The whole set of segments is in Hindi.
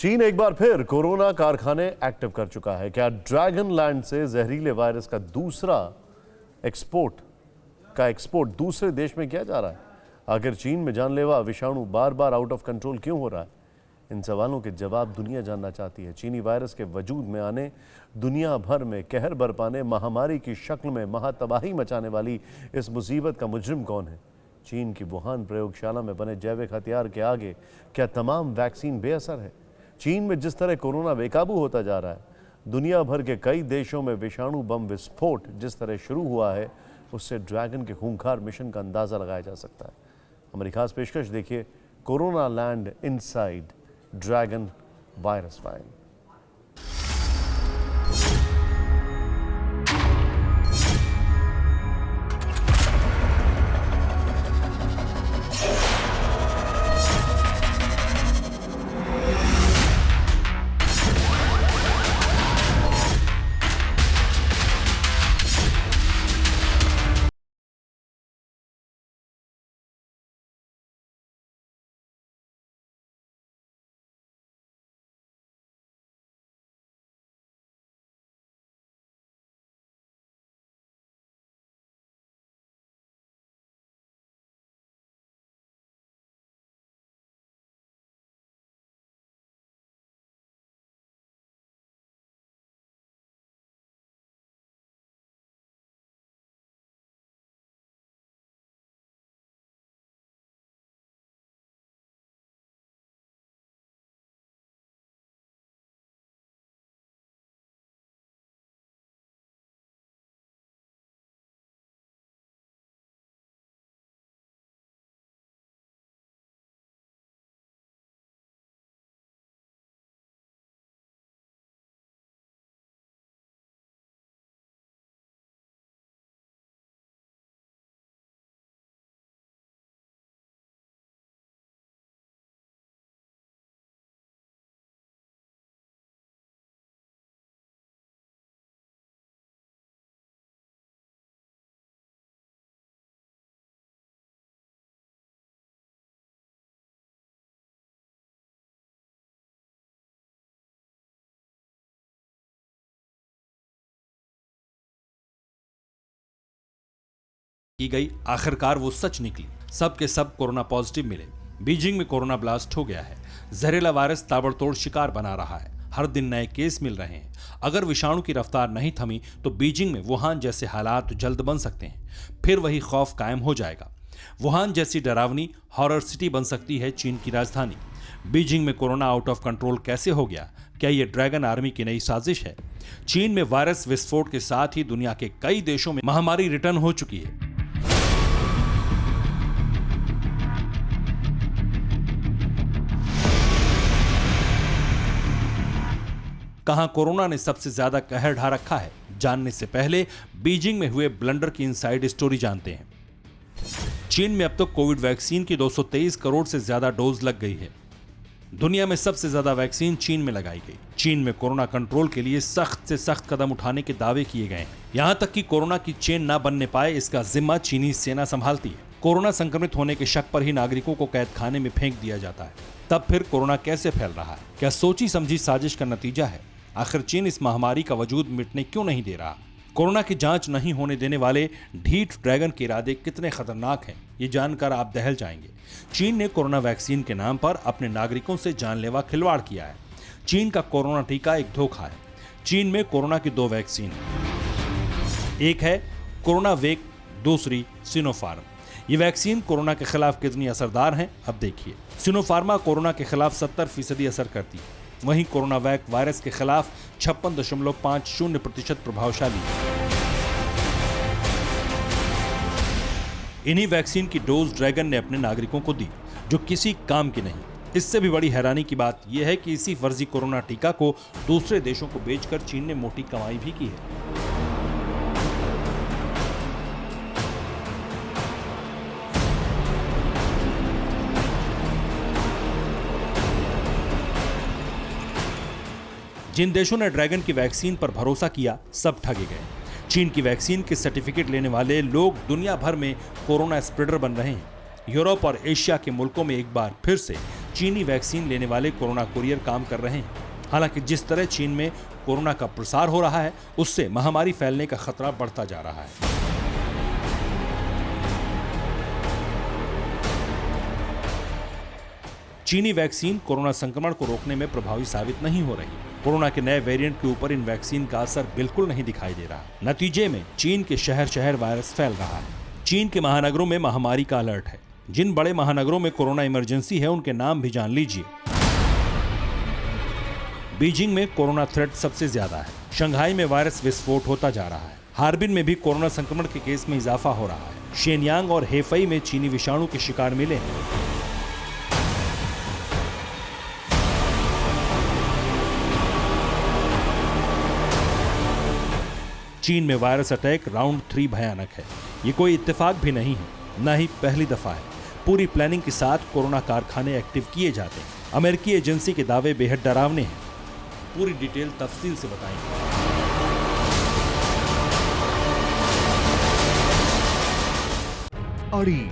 चीन एक बार फिर कोरोना कारखाने एक्टिव कर चुका है। क्या ड्रैगन लैंड से जहरीले वायरस का एक्सपोर्ट दूसरे देश में किया जा रहा है? आखिर चीन में जानलेवा विषाणु बार बार आउट ऑफ कंट्रोल क्यों हो रहा है? इन सवालों के जवाब दुनिया जानना चाहती है। चीनी वायरस के वजूद में आने, दुनिया भर में कहर बरपाने, महामारी की शक्ल में महातबाही मचाने वाली इस मुसीबत का मुजरिम कौन है? चीन की वुहान प्रयोगशाला में बने जैविक हथियार के आगे क्या तमाम वैक्सीन बेअसर है? चीन में जिस तरह कोरोना बेकाबू होता जा रहा है, दुनिया भर के कई देशों में विषाणु बम विस्फोट जिस तरह शुरू हुआ है, उससे ड्रैगन के खूंखार मिशन का अंदाजा लगाया जा सकता है। हमारी खास पेशकश देखिए, corona land inside dragon virus file. की गई, आखिरकार वो सच निकली। सब के सब कोरोना पॉजिटिव मिले। बीजिंग में कोरोना ब्लास्ट हो गया है। जहरीला वायरस ताबड़तोड़ शिकार बना रहा है। हर दिन नए केस मिल रहे हैं। अगर विषाणु की रफ्तार नहीं थमी तो बीजिंग में वुहान जैसे हालात जल्द बन सकते हैं। फिर वही खौफ कायम हो जाएगा। वुहान जैसी डरावनी हॉरर सिटी बन सकती है चीन की राजधानी। बीजिंग में कोरोना आउट ऑफ कंट्रोल कैसे हो गया? क्या यह ड्रैगन आर्मी की नई साजिश है? चीन में वायरस विस्फोट के साथ ही दुनिया के कई देशों में महामारी रिटर्न हो चुकी है। कहां कोरोना ने सबसे ज्यादा कहर ढा रखा है? जानने से पहले बीजिंग में हुए ब्लंडर की इनसाइड स्टोरी जानते हैं। चीन में अब तक कोविड वैक्सीन की 223 करोड़ से ज्यादा डोज लग गई है। दुनिया में सबसे ज्यादा वैक्सीन चीन में लगाई गई। चीन में कोरोना कंट्रोल के लिए सख्त से सख्त कदम उठाने के दावे किए गए हैं। यहां तक कि कोरोना की चेन न बनने पाए, इसका जिम्मा चीनी सेना संभालती है। कोरोना संक्रमित होने के शक पर ही नागरिकों को कैद खाने में फेंक दिया जाता है। तब फिर कोरोना कैसे फैल रहा है? क्या सोची समझी साजिश का नतीजा है? आखिर चीन इस महामारी का वजूद मिटने क्यों नहीं दे रहा? कोरोना की जांच नहीं होने देने वाले ढीठ ड्रैगन के इरादे कितने खतरनाक हैं, ये जानकर आप दहल जाएंगे। चीन ने कोरोना वैक्सीन के नाम पर अपने नागरिकों से जानलेवा खिलवाड़ किया है। चीन का कोरोना टीका एक धोखा है। चीन में कोरोना की 2 वैक्सीन, एक है कोरोना वेक, दूसरी सिनोफार्म। ये वैक्सीन कोरोना के खिलाफ कितनी असरदार हैं, अब देखिए। सिनोफार्मा कोरोना के खिलाफ 70% असर करती है, वहीं कोरोना वैक वायरस के खिलाफ 56.50% प्रभावशाली है। इन्हीं वैक्सीन की डोज ड्रैगन ने अपने नागरिकों को दी, जो किसी काम की नहीं। इससे भी बड़ी हैरानी की बात यह है कि इसी फर्जी कोरोना टीका को दूसरे देशों को बेचकर चीन ने मोटी कमाई भी की है। जिन देशों ने ड्रैगन की वैक्सीन पर भरोसा किया, सब ठगे गए। चीन की वैक्सीन के सर्टिफिकेट लेने वाले लोग दुनिया भर में कोरोना स्प्रेडर बन रहे हैं। यूरोप और एशिया के मुल्कों में एक बार फिर से चीनी वैक्सीन लेने वाले कोरोना कुरियर काम कर रहे हैं। हालांकि जिस तरह चीन में कोरोना का प्रसार हो रहा है, उससे महामारी फैलने का खतरा बढ़ता जा रहा है। चीनी वैक्सीन कोरोना संक्रमण को रोकने में प्रभावी साबित नहीं हो रही। कोरोना के नए वेरिएंट के ऊपर इन वैक्सीन का असर बिल्कुल नहीं दिखाई दे रहा। नतीजे में चीन के शहर शहर वायरस फैल रहा है। चीन के महानगरों में महामारी का अलर्ट है। जिन बड़े महानगरों में कोरोना इमरजेंसी है, उनके नाम भी जान लीजिए। बीजिंग में कोरोना थ्रेट सबसे ज्यादा है। शंघाई में वायरस विस्फोट होता जा रहा है। हार्बिन में भी कोरोना संक्रमण के केस में इजाफा हो रहा है। शेनयांग और हेफई में चीनी विषाणु के शिकार मिले हैं। चीन में वायरस अटैक राउंड 3 भयानक है। ये कोई इत्तेफाक भी नहीं है, न ही पहली दफा है। पूरी प्लानिंग के साथ कोरोना कारखाने एक्टिव किए जाते हैं। अमेरिकी एजेंसी के दावे बेहद डरावने हैं। पूरी डिटेल तफसील से बताएंगे। अड़ी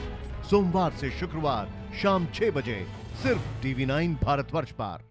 सोमवार से शुक्रवार शाम 6 बजे सिर्फ TV9 भारतवर्ष पर।